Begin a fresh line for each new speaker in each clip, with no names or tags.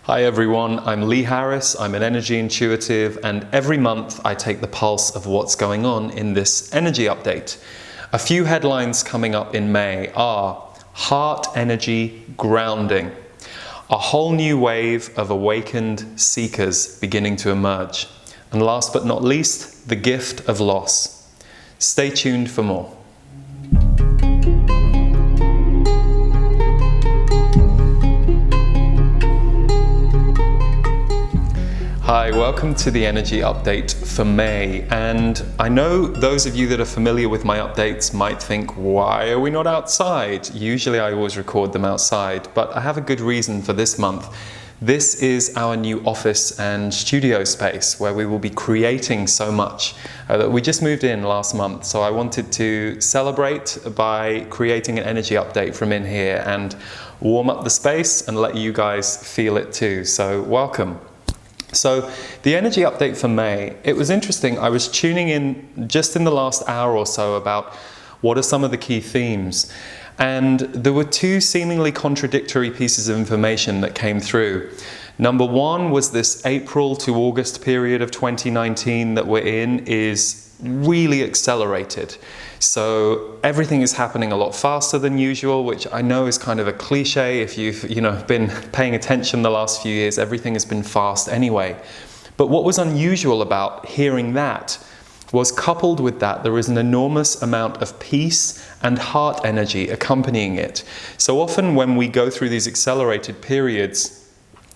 Hi everyone, I'm Lee Harris, I'm an energy intuitive, and every month I take the pulse of what's going on in this energy update. A few headlines coming up in May are heart energy grounding, a whole new wave of awakened seekers beginning to emerge, and last but not least, the gift of loss. Stay tuned for more. Hi, welcome to the energy update for May, and I know those of you that are familiar with my updates might think, why are we not outside? Usually I always record them outside, but I have a good reason for this month. This is our new office and studio space where we will be creating so much that we just moved in last month, so I wanted to celebrate by creating an energy update from in here and warm up the space and let you guys feel it too, so welcome. So the energy update for May, it was interesting. I was tuning in just in the last hour or so about what are some of the key themes. And there were two seemingly contradictory pieces of information that came through. Number one was this April to August period of 2019 that we're in is really accelerated. So everything is happening a lot faster than usual, which I know is kind of a cliche. If you've been paying attention the last few years, everything has been fast anyway. But what was unusual about hearing that was, coupled with that, there is an enormous amount of peace and heart energy accompanying it. So often when we go through these accelerated periods,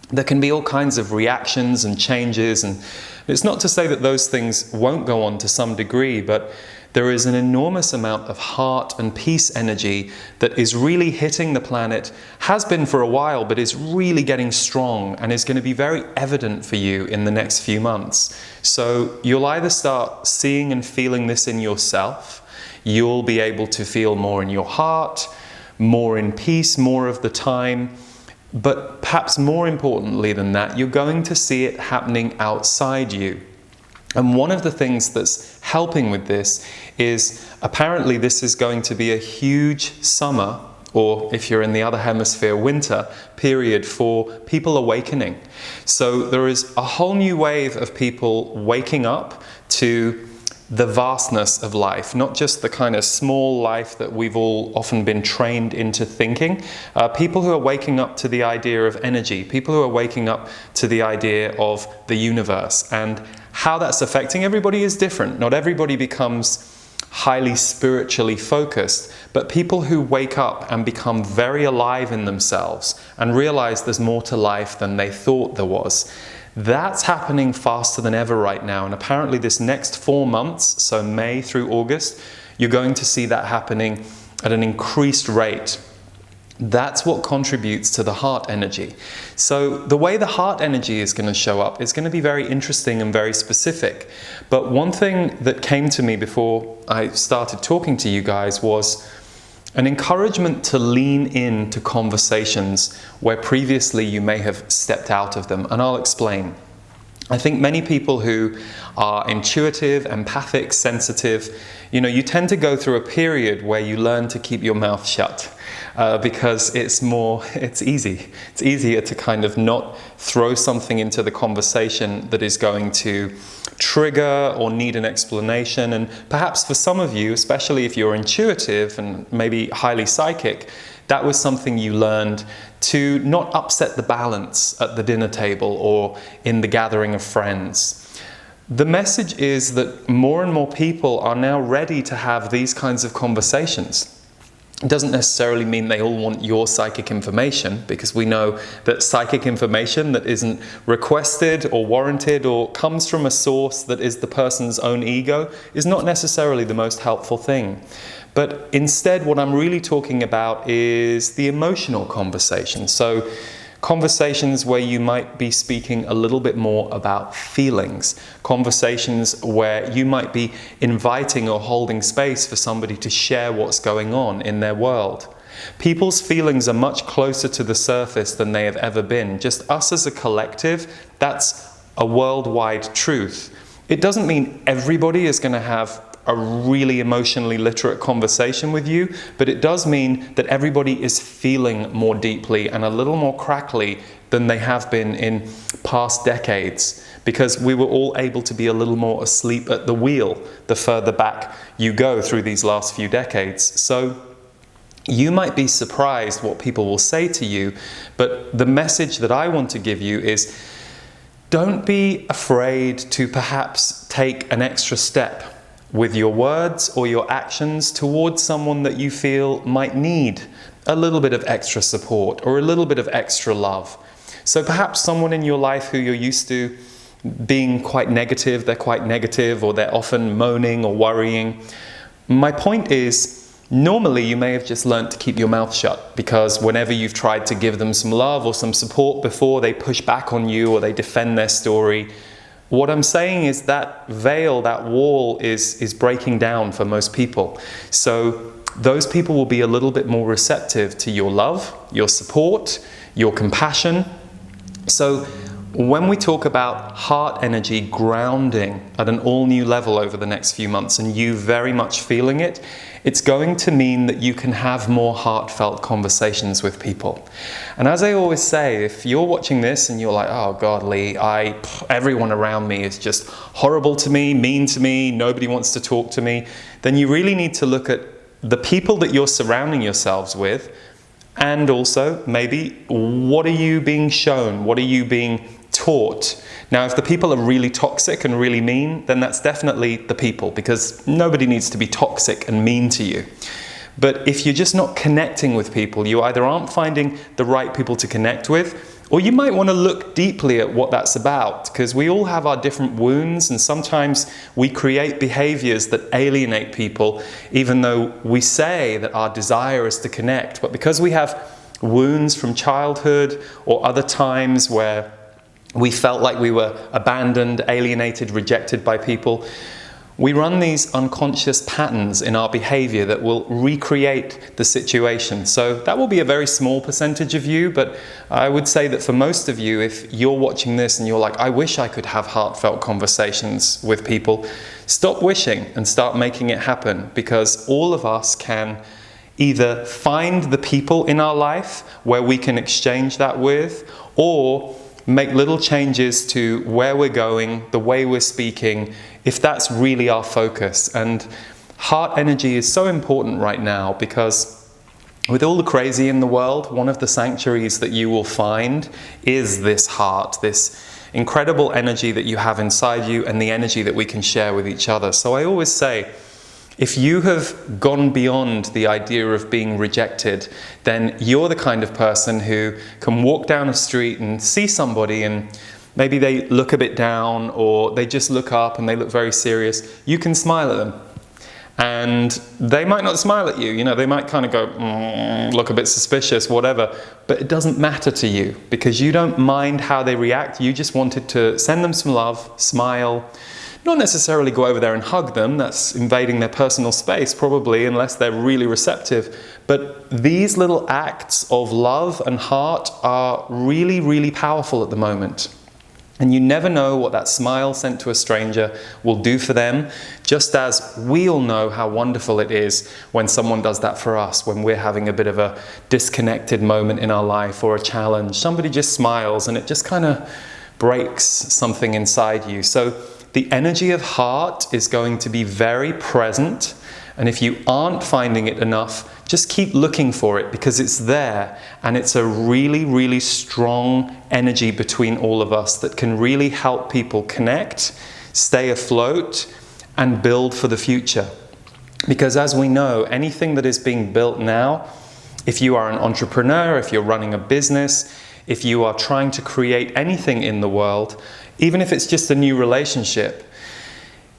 there can be all kinds of reactions and changes, and it's not to say that those things won't go on to some degree, but there is an enormous amount of heart and peace energy that is really hitting the planet, has been for a while, but is really getting strong and is going to be very evident for you in the next few months. So you'll either start seeing and feeling this in yourself, you'll be able to feel more in your heart, more in peace, more of the time, but perhaps more importantly than that, you're going to see it happening outside you. And one of the things that's helping with this is apparently this is going to be a huge summer, or if you're in the other hemisphere, winter period for people awakening. So there is a whole new wave of people waking up to the vastness of life, not just the kind of small life that we've all often been trained into thinking. People who are waking up to the idea of energy, people who are waking up to the idea of the universe, and how that's affecting everybody is different. Not everybody becomes highly spiritually focused, but people who wake up and become very alive in themselves and realize there's more to life than they thought there was. That's happening faster than ever right now, and apparently this next 4 months, so May through August, you're going to see that happening at an increased rate. That's what contributes to the heart energy. So the way the heart energy is going to show up is going to be very interesting and very specific. But one thing that came to me before I started talking to you guys was an encouragement to lean into conversations where previously you may have stepped out of them, and I'll explain. I think many people who are intuitive, empathic, sensitive, you tend to go through a period where you learn to keep your mouth shut because it's easy. It's easier to kind of not throw something into the conversation that is going to trigger or need an explanation. And perhaps for some of you, especially if you're intuitive and maybe highly psychic, that was something you learned to not upset the balance at the dinner table or in the gathering of friends. The message is that more and more people are now ready to have these kinds of conversations. It doesn't necessarily mean they all want your psychic information, because we know that psychic information that isn't requested or warranted or comes from a source that is the person's own ego is not necessarily the most helpful thing. But instead, what I'm really talking about is the emotional conversation. So conversations where you might be speaking a little bit more about feelings. Conversations where you might be inviting or holding space for somebody to share what's going on in their world. People's feelings are much closer to the surface than they have ever been. Just us as a collective, that's a worldwide truth. It doesn't mean everybody is going to have a really emotionally literate conversation with you, but it does mean that everybody is feeling more deeply and a little more crackly than they have been in past decades, because we were all able to be a little more asleep at the wheel the further back you go through these last few decades. So you might be surprised what people will say to you, but the message that I want to give you is, don't be afraid to perhaps take an extra step with your words or your actions towards someone that you feel might need a little bit of extra support or a little bit of extra love. So perhaps someone in your life who you're used to being quite negative, they're quite negative, or they're often moaning or worrying. My point is, normally you may have just learned to keep your mouth shut, because whenever you've tried to give them some love or some support before, they push back on you or they defend their story. What I'm saying is that veil, that wall is breaking down for most people. So those people will be a little bit more receptive to your love, your support, your compassion. So when we talk about heart energy grounding at an all new level over the next few months, and you very much feeling it, it's going to mean that you can have more heartfelt conversations with people. And as I always say, if you're watching this and you're like, oh God, Lee, everyone around me is just horrible to me, mean to me, nobody wants to talk to me, then you really need to look at the people that you're surrounding yourselves with, and also maybe what are you being shown, what are you being taught. Now, if the people are really toxic and really mean, then that's definitely the people, because nobody needs to be toxic and mean to you. But if you're just not connecting with people, you either aren't finding the right people to connect with, or you might want to look deeply at what that's about, because we all have our different wounds, and sometimes we create behaviors that alienate people, even though we say that our desire is to connect. But because we have wounds from childhood or other times where we felt like we were abandoned, alienated, rejected by people, we run these unconscious patterns in our behavior that will recreate the situation. So that will be a very small percentage of you, but I would say that for most of you, if you're watching this and you're like, I wish I could have heartfelt conversations with people, stop wishing and start making it happen, because all of us can either find the people in our life where we can exchange that with, or make little changes to where we're going, the way we're speaking, if that's really our focus. And heart energy is so important right now, because with all the crazy in the world, one of the sanctuaries that you will find is this heart, this incredible energy that you have inside you, and the energy that we can share with each other. So I always say, if you have gone beyond the idea of being rejected, then you're the kind of person who can walk down a street and see somebody and maybe they look a bit down, or they just look up and they look very serious. You can smile at them. And they might not smile at you, you know, they might kind of go, look a bit suspicious, whatever. But it doesn't matter to you, because you don't mind how they react. You just wanted to send them some love, smile. Not necessarily go over there and hug them, that's invading their personal space probably, unless they're really receptive. But these little acts of love and heart are really, really powerful at the moment. And you never know what that smile sent to a stranger will do for them, just as we all know how wonderful it is when someone does that for us, when we're having a bit of a disconnected moment in our life or a challenge. Somebody just smiles and it just kind of breaks something inside you. So the energy of heart is going to be very present, and if you aren't finding it enough, just keep looking for it, because it's there, and it's a really, really strong energy between all of us that can really help people connect, stay afloat, and build for the future. Because as we know, anything that is being built now, if you are an entrepreneur, if you're running a business, if you are trying to create anything in the world, even if it's just a new relationship,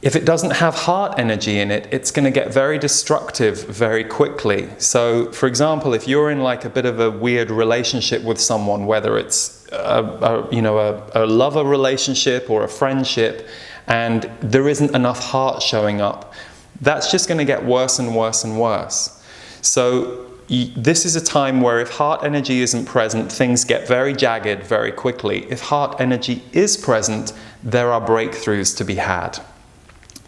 if it doesn't have heart energy in it, it's going to get very destructive very quickly. So, for example, if you're in like a bit of a weird relationship with someone, whether it's a lover relationship or a friendship, and there isn't enough heart showing up, that's just going to get worse and worse and worse. So this is a time where if heart energy isn't present, things get very jagged very quickly. If heart energy is present, there are breakthroughs to be had.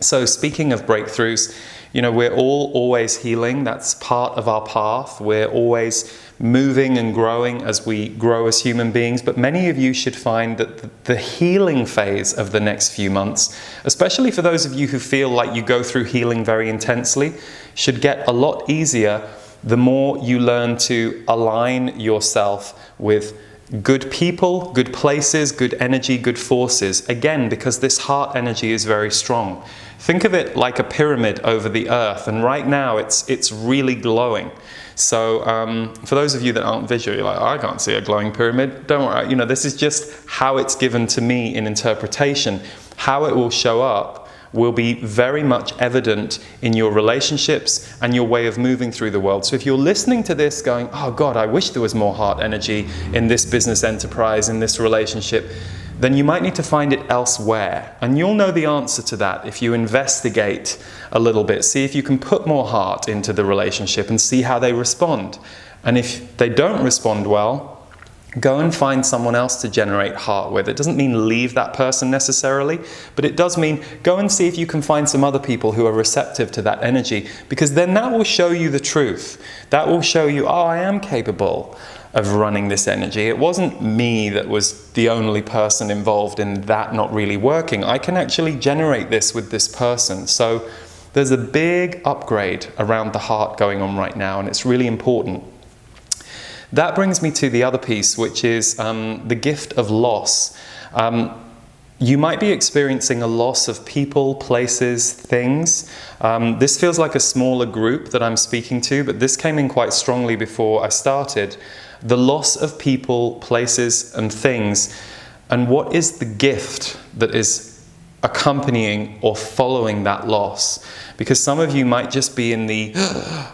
So speaking of breakthroughs, we're all always healing. That's part of our path. We're always moving and growing as we grow as human beings. But many of you should find that the healing phase of the next few months, especially for those of you who feel like you go through healing very intensely, should get a lot easier the more you learn to align yourself with good people, good places, good energy, good forces. Again, because this heart energy is very strong. Think of it like a pyramid over the earth, and right now it's really glowing. So for those of you that aren't visual, you're like, oh, I can't see a glowing pyramid. Don't worry, this is just how it's given to me in interpretation. How it will show up will be very much evident in your relationships and your way of moving through the world. So if you're listening to this going, oh God, I wish there was more heart energy in this business enterprise, in this relationship, then you might need to find it elsewhere. And you'll know the answer to that if you investigate a little bit. See if you can put more heart into the relationship and see how they respond. And if they don't respond well, go and find someone else to generate heart with. It doesn't mean leave that person necessarily, but it does mean go and see if you can find some other people who are receptive to that energy, because then that will show you the truth. That will show you, oh, I am capable of running this energy. It wasn't me that was the only person involved in that not really working. I can actually generate this with this person. So there's a big upgrade around the heart going on right now, and it's really important. That brings me to the other piece, which is the gift of loss. You might be experiencing a loss of people, places, things. This feels like a smaller group that I'm speaking to, but this came in quite strongly before I started. The loss of people, places, and things. And what is the gift that is accompanying or following that loss? Because some of you might just be in the,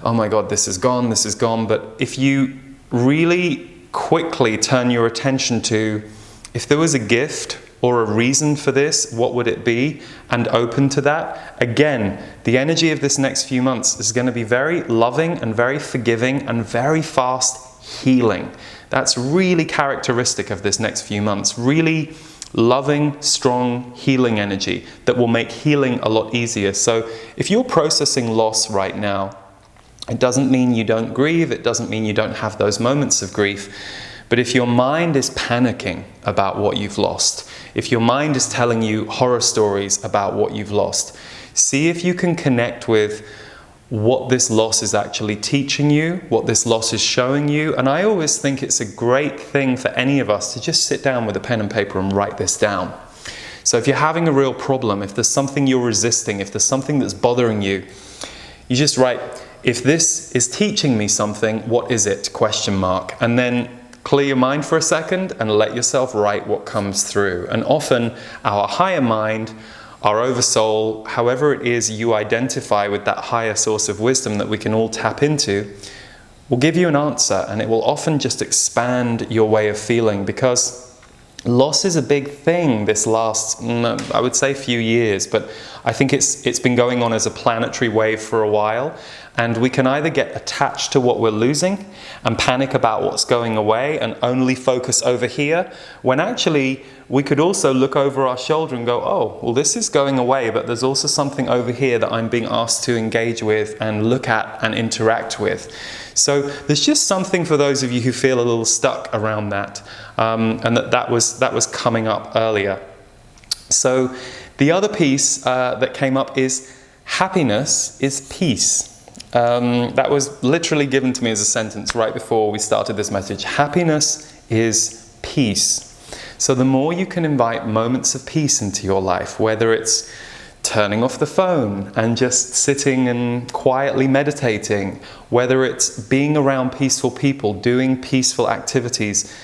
oh my God, this is gone. But if you really quickly turn your attention to, if there was a gift or a reason for this, what would it be? And open to that. Again, the energy of this next few months is going to be very loving and very forgiving and very fast healing. That's really characteristic of this next few months. Really loving, strong, healing energy that will make healing a lot easier. So if you're processing loss right now, it doesn't mean you don't grieve, it doesn't mean you don't have those moments of grief, but if your mind is panicking about what you've lost, if your mind is telling you horror stories about what you've lost, see if you can connect with what this loss is actually teaching you, what this loss is showing you. And I always think it's a great thing for any of us to just sit down with a pen and paper and write this down. So if you're having a real problem, if there's something you're resisting, if there's something that's bothering you, you just write, if this is teaching me something, what is it? ? And then clear your mind for a second and let yourself write what comes through. And often our higher mind, our oversoul, however it is you identify with that higher source of wisdom that we can all tap into, will give you an answer, and it will often just expand your way of feeling, because loss is a big thing this last, I would say, few years, but I think it's been going on as a planetary wave for a while, and we can either get attached to what we're losing and panic about what's going away and only focus over here, when actually we could also look over our shoulder and go, oh, well, this is going away, but there's also something over here that I'm being asked to engage with and look at and interact with. So there's just something for those of you who feel a little stuck around that, and that was coming up earlier. So the other piece that came up is happiness is peace. That was literally given to me as a sentence right before we started this message. Happiness is peace. So the more you can invite moments of peace into your life, whether it's turning off the phone and just sitting and quietly meditating, whether it's being around peaceful people, doing peaceful activities,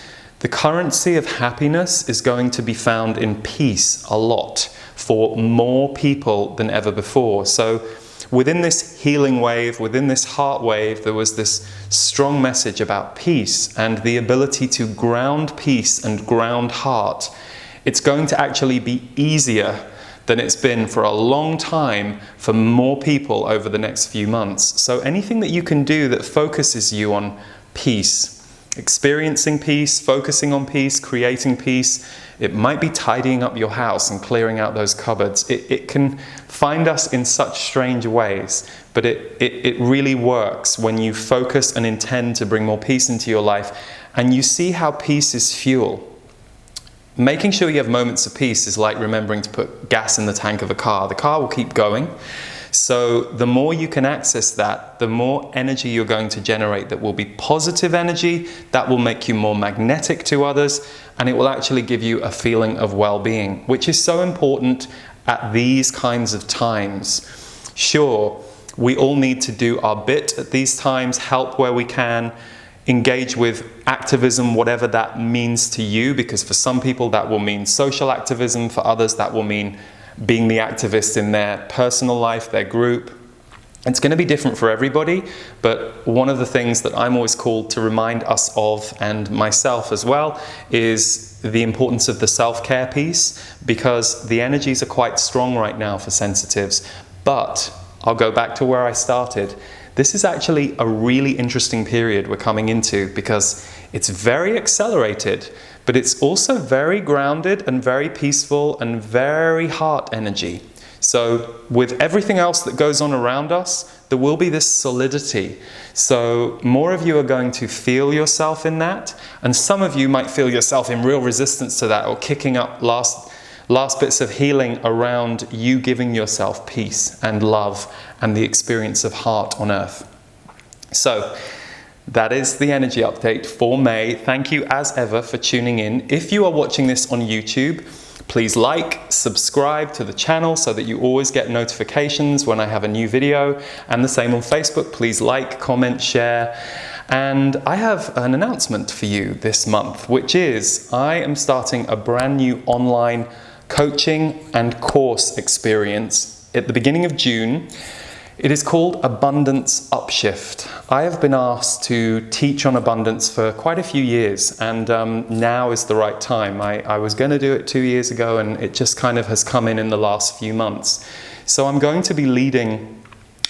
the currency of happiness is going to be found in peace a lot for more people than ever before. So within this healing wave, within this heart wave, there was this strong message about peace and the ability to ground peace and ground heart. It's going to actually be easier than it's been for a long time for more people over the next few months. So anything that you can do that focuses you on peace, experiencing peace, focusing on peace, creating peace. It might be tidying up your house and clearing out those cupboards. It can find us in such strange ways, but it really works when you focus and intend to bring more peace into your life, and you see how peace is fuel. Making sure you have moments of peace is like remembering to put gas in the tank of a car. The car will keep going. So the more you can access that, the more energy you're going to generate that will be positive energy, that will make you more magnetic to others, and it will actually give you a feeling of well-being, which is so important at these kinds of times. Sure, we all need to do our bit at these times, help where we can, engage with activism, whatever that means to you, because for some people that will mean social activism, for others that will mean being the activist in their personal life, their group. It's going to be different for everybody, but one of the things that I'm always called to remind us of, and myself as well, is the importance of the self-care piece, because the energies are quite strong right now for sensitives. But I'll go back to where I started. This is actually a really interesting period we're coming into, because it's very accelerated, but it's also very grounded and very peaceful and very heart energy. So with everything else that goes on around us, there will be this solidity. So more of you are going to feel yourself in that, and some of you might feel yourself in real resistance to that, or kicking up last bits of healing around you giving yourself peace and love and the experience of heart on earth. So that is the energy update for May. Thank you as ever for tuning in. If you are watching this on YouTube, please like, subscribe to the channel so that you always get notifications when I have a new video, and the same on Facebook. Please like, comment, share. And I have an announcement for you this month, which is I am starting a brand new online coaching and course experience at the beginning of June. It is called Abundance Upshift. I have been asked to teach on abundance for quite a few years, and now is the right time. I was going to do it 2 years ago, and it just kind of has come in the last few months. So I'm going to be leading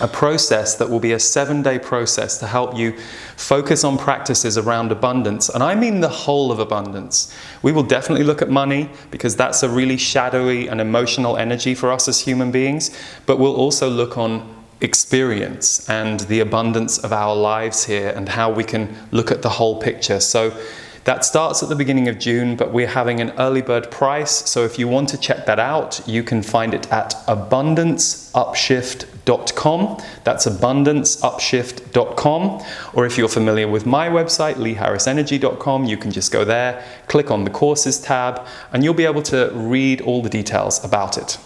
a process that will be a 7-day process to help you focus on practices around abundance. And I mean the whole of abundance. We will definitely look at money, because that's a really shadowy and emotional energy for us as human beings, but we'll also look on experience and the abundance of our lives here and how we can look at the whole picture. So that starts at the beginning of June, but we're having an early bird price. So if you want to check that out, you can find it at abundanceupshift.com. That's abundanceupshift.com. Or if you're familiar with my website, leeharrisenergy.com, you can just go there, click on the courses tab, and you'll be able to read all the details about it.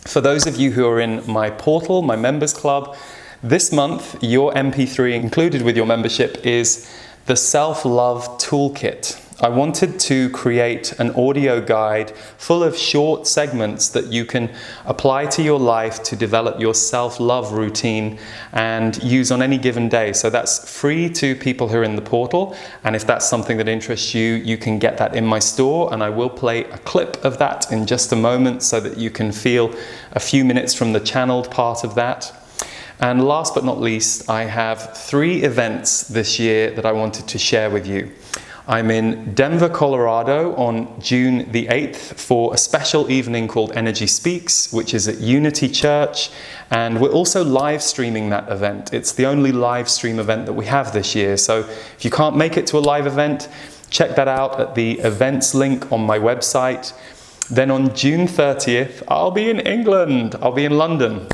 For those of you who are in my portal, my members club, this month your MP3 included with your membership is the SelfLove Toolkit. I wanted to create an audio guide full of short segments that you can apply to your life to develop your self-love routine and use on any given day. So that's free to people who are in the portal, and if that's something that interests you, you can get that in my store, and I will play a clip of that in just a moment so that you can feel a few minutes from the channeled part of that. And last but not least, I have 3 events this year that I wanted to share with you. I'm in Denver, Colorado on June the 8th for a special evening called Energy Speaks, which is at Unity Church, and we're also live streaming that event. It's the only live stream event that we have this year, so if you can't make it to a live event, check that out at the events link on my website. Then on June 30th, I'll be in England. I'll be in London,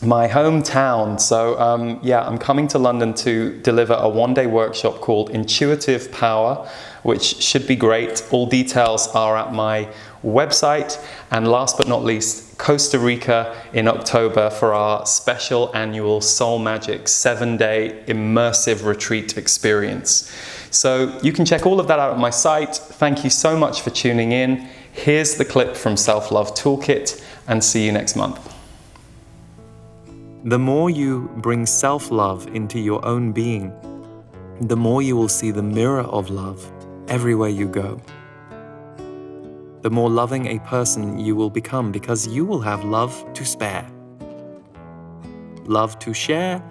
my hometown. So yeah, I'm coming to London to deliver a 1-day workshop called Intuitive Power, which should be great. All details are at my website. And last but not least, Costa Rica in October for our special annual Soul Magic 7-day immersive retreat experience. So you can check all of that out at my site. Thank you so much for tuning in. Here's the clip from SelfLove Toolkit, and see you next month. The more you bring self-love into your own being, the more you will see the mirror of love everywhere you go. The more loving a person you will become, because you will have love to spare, love to share,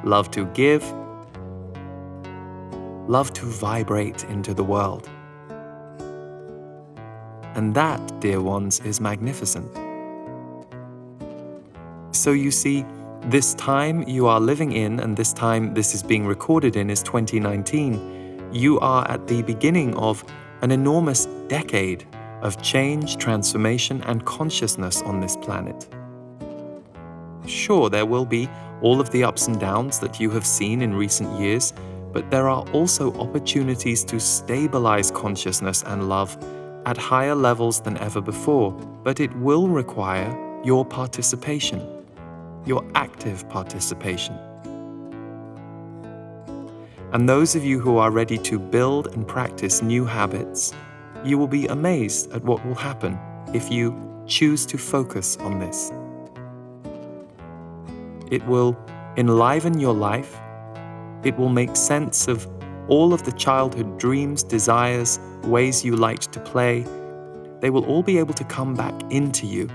love to give, love to vibrate into the world. And that, dear ones, is magnificent. So you see, this time you are living in, and this time this is being recorded in, is 2019. You are at the beginning of an enormous decade of change, transformation, and consciousness on this planet. Sure, there will be all of the ups and downs that you have seen in recent years, but there are also opportunities to stabilize consciousness and love at higher levels than ever before, but it will require your participation, your active participation. And those of you who are ready to build and practice new habits, you will be amazed at what will happen if you choose to focus on this. It will enliven your life. It will make sense of all of the childhood dreams, desires, ways you liked to play. They will all be able to come back into you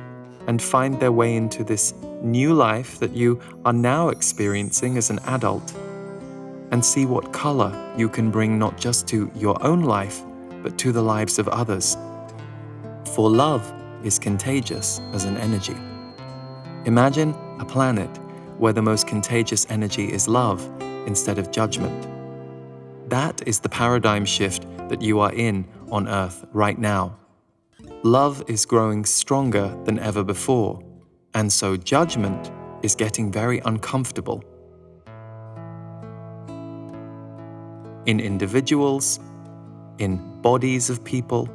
and find their way into this new life that you are now experiencing as an adult, and see what color you can bring not just to your own life, but to the lives of others. For love is contagious as an energy. Imagine a planet where the most contagious energy is love instead of judgment. That is the paradigm shift that you are in on Earth right now. Love is growing stronger than ever before, and so judgment is getting very uncomfortable. In individuals, in bodies of people,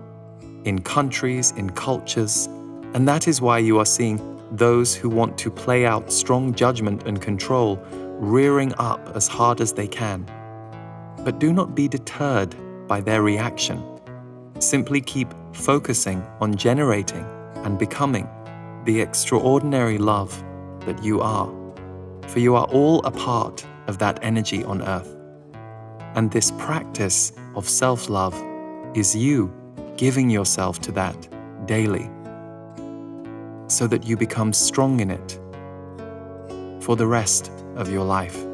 in countries, in cultures, and that is why you are seeing those who want to play out strong judgment and control rearing up as hard as they can. But do not be deterred by their reaction. Simply keep focusing on generating and becoming the extraordinary love that you are, for you are all a part of that energy on Earth. And this practice of self-love is you giving yourself to that daily, so that you become strong in it for the rest of your life.